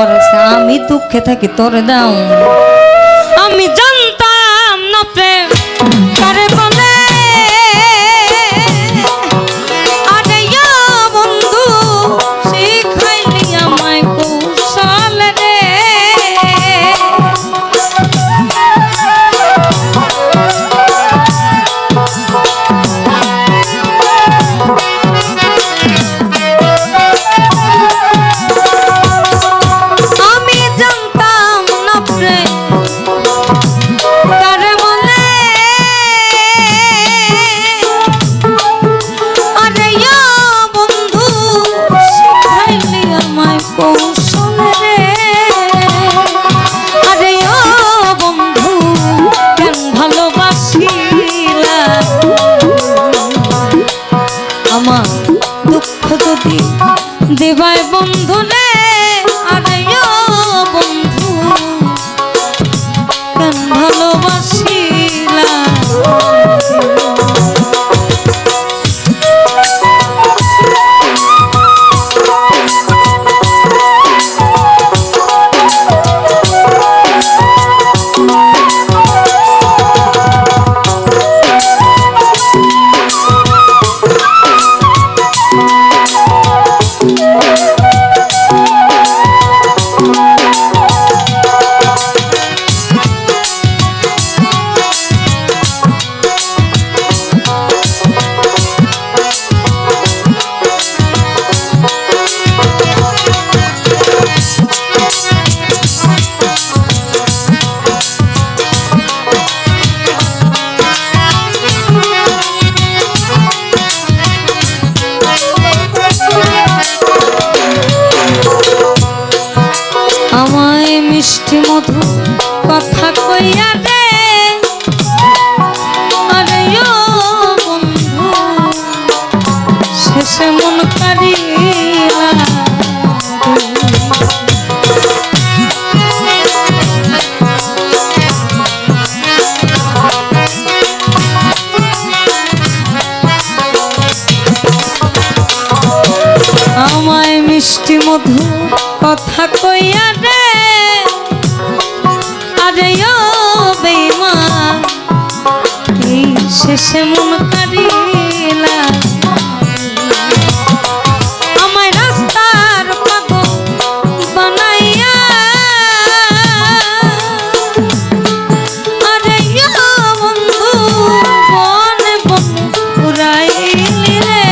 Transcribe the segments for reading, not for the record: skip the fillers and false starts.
করেছে আমি দুঃখে থাকি তোরে দাও আমি জানতাম না প্রেম কারে বলে আরে বন্ধু শিখাইলি আমায় কৌশল রে দেবাই বন্ধু রে আরে বন্ধু কেন ভালোবাসিলা মিষ্টি মধু কথা কইয়া দে আরে বন্ধু শেষে মন কারিয়া আমায় মিষ্টি মধু কথা কইয়া দে আরে বেঈমান এই শেষে মন কারিলা আমায় রাস্তার পাগল বানাইয়া আরে বন্ধু বনে বন উড়াইলি রে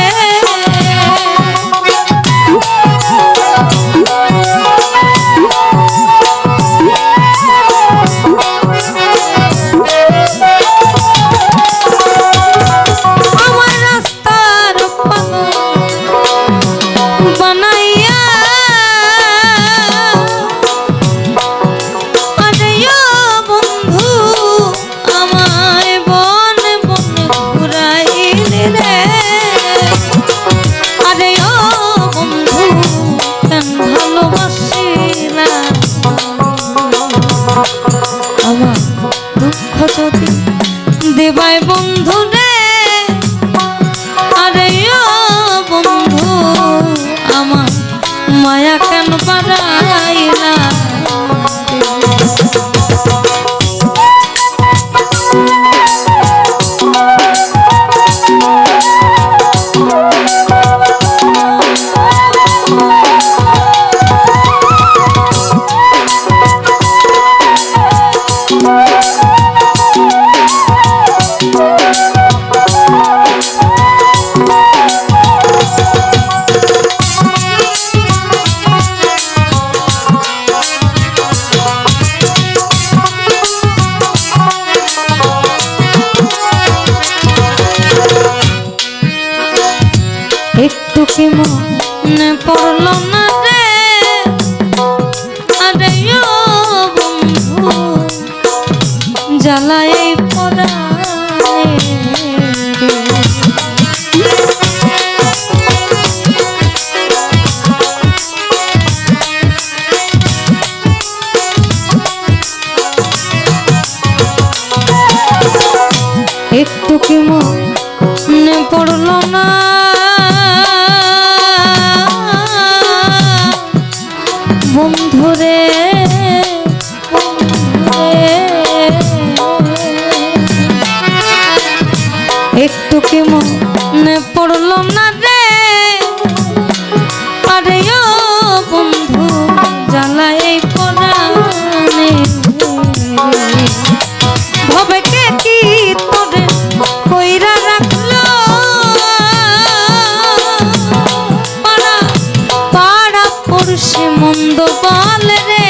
দেবাই বন্ধু রে আরে বন্ধু আমার মায়া কেন বাড়াইলা রে একটু কি মনে পড়লো না রে আরে ও বন্ধু জ্বালাই পরাণে ভবে কে কি তোরে কইরা রাখলো পাড়া পাড়া পড়শি মন্দ বলে রে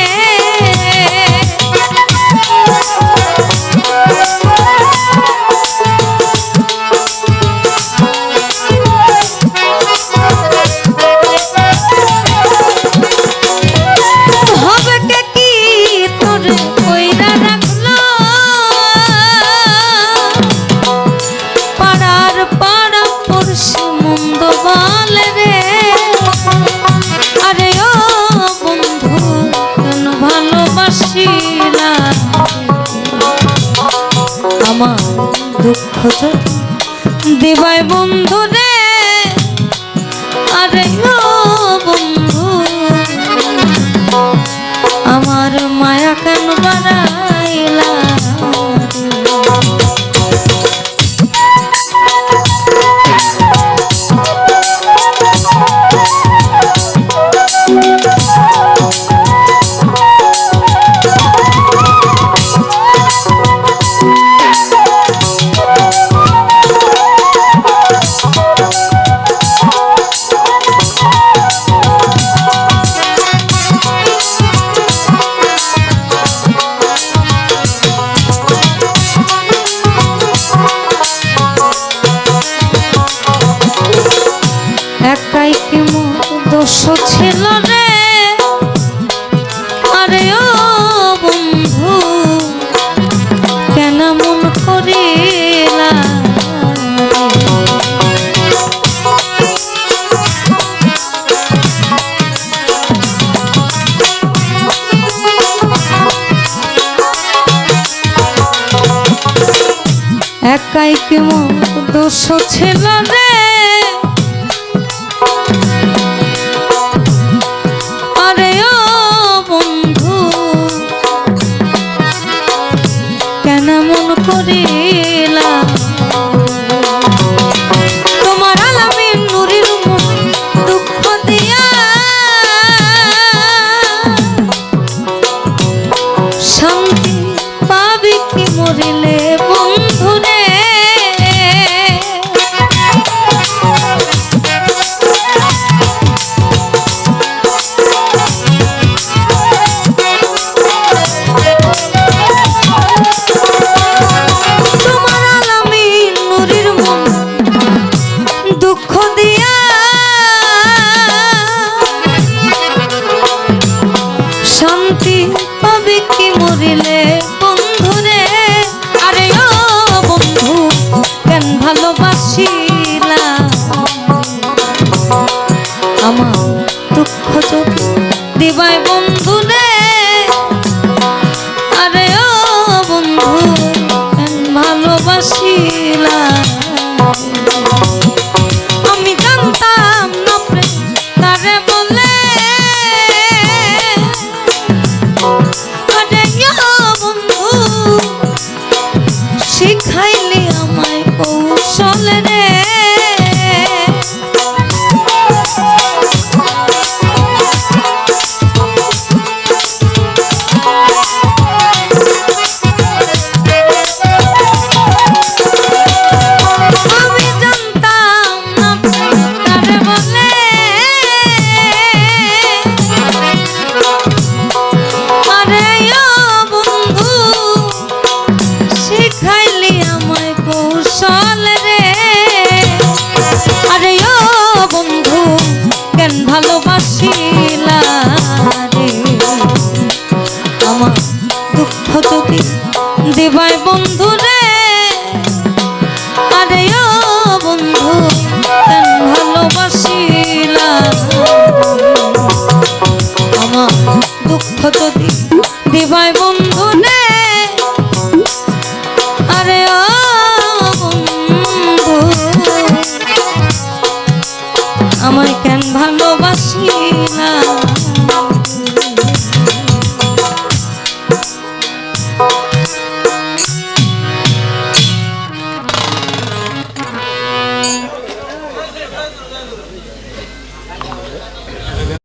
আমার দুঃখ দিবাই বন্ধু রে আরে ও বন্ধু আমার মায়া কেন বাড়াইলা একাই কি দোষ ছিল রে আরে ও বন্ধু কেন মন করিলা একাই কি দোষ ছিল রে আরে ও বন্ধু কেন মন করিলা তোমার আলামে নুরির মন দুঃখ দিয়া শান্তি পাবি কি মরিলে বন্ধু রে শান্তি পাবি কি মরিলে বন্ধুরে আরে ও বন্ধু কেন ভালোবাসিলা আমার দুঃখ যদি দিবাই বন্ধুরে আরে ও বন্ধু কেন ভালোবাসিলা আমি জানতাম না প্রেম তারে বলে শিখাইলি আমায় কৌশল রে আমি জানতাম না তারে বলে আরে ও বন্ধু শিখাইলি আমায় কৌশল রে আরে ও বন্ধু কেন ভালোবাসিলা রে আমার দুঃখ যদি দিবাই বন্ধু রে আরে ও বন্ধু কেন ভালোবাসিলা আমার দুঃখ যদি দিবাই বন্ধু